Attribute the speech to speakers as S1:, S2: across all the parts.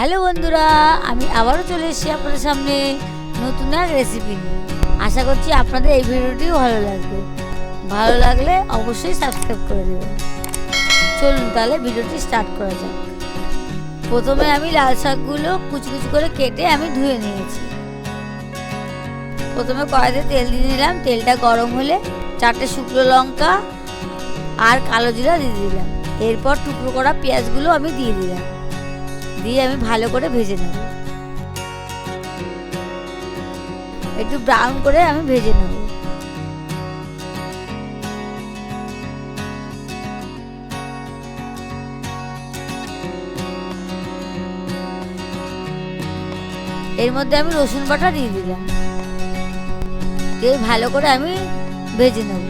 S1: Hello বন্ধুরা, আমি আবারও চলে এসেছি আপনাদের সামনে নতুন এক রেসিপি নিয়ে। আশা করছি আপনাদের এই ভিডিওটিও ভালো লাগবে। ভালো লাগলে অবশ্যই সাবস্ক্রাইব করে দেবেন। চলুন তাহলে ভিডিওটি স্টার্ট করা যাক। প্রথমে আমি লাল শাকগুলো কুচি কুচি করে কেটে আমি ধুয়ে নিয়েছি। প্রথমে কড়াইতে তেল দিয়ে নিলাম। তেলটা গরম হলে 4টে শুকনো লঙ্কা আর কালো জিরা দিয়ে দিলাম। এরপর টুকরো করা পেঁয়াজগুলো আমি দিয়ে দিলাম। দিয়ে আমি ভালো করে ভেজে নেব। একটু ব্রাউন করে আমি ভেজে নেব। এর মধ্যে আমি রসুন বাটা দিয়ে দিলাম। দিয়ে ভালো করে আমি ভেজে নেব।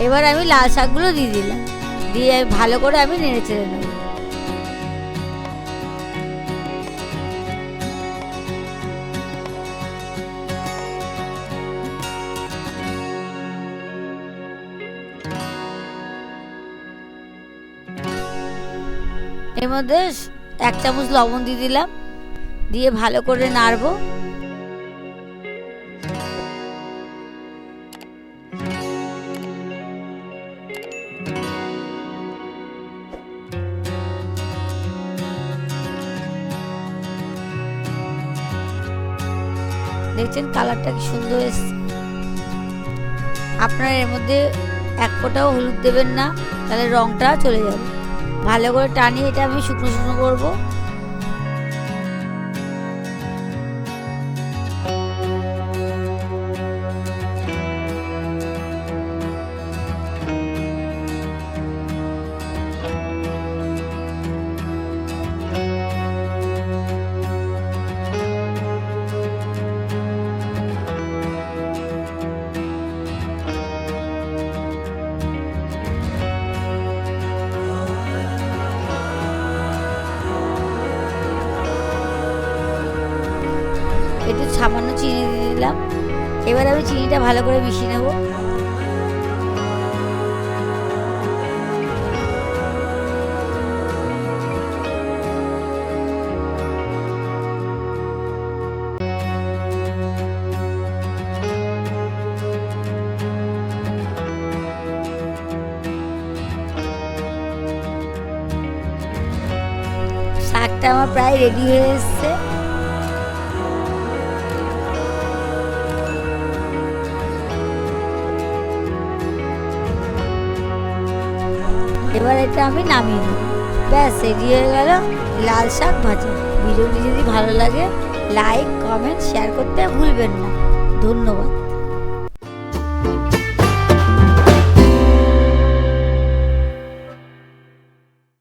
S1: এবার আমি লাল শাকগুলো দিয়ে দিলাম। দিয়ে ভালো করে আমি নেড়ে চেড়ে নেব। এর মধ্যে 1 চামচ লবণ দিয়ে দিলাম। দিয়ে ভালো করে নাড়বো। দেখছেন কালারটা কি সুন্দর এসছে। আপনারা এর মধ্যে 1 ফোঁটাও হলুদ দেবেন না, তাহলে রংটা চলে যাবে। ভালো করে টানিয়ে এটা আমি শুকনো শুকনো করবো। একটু সামান্য চিনি দিয়ে দিলাম। এবার আমি চিনিটা ভালো করে মিশিয়ে নেব। শাকটা আমার প্রায় রেডি হয়ে এসছে। এবার এটা আমি নামিয়ে নেব। ব্যাস রেডি হয়ে গেল লাল শাক ভাজা। ভিডিওটি যদি ভালো লাগে লাইক, কমেন্ট, শেয়ার করতে ভুলবেন না। ধন্যবাদ।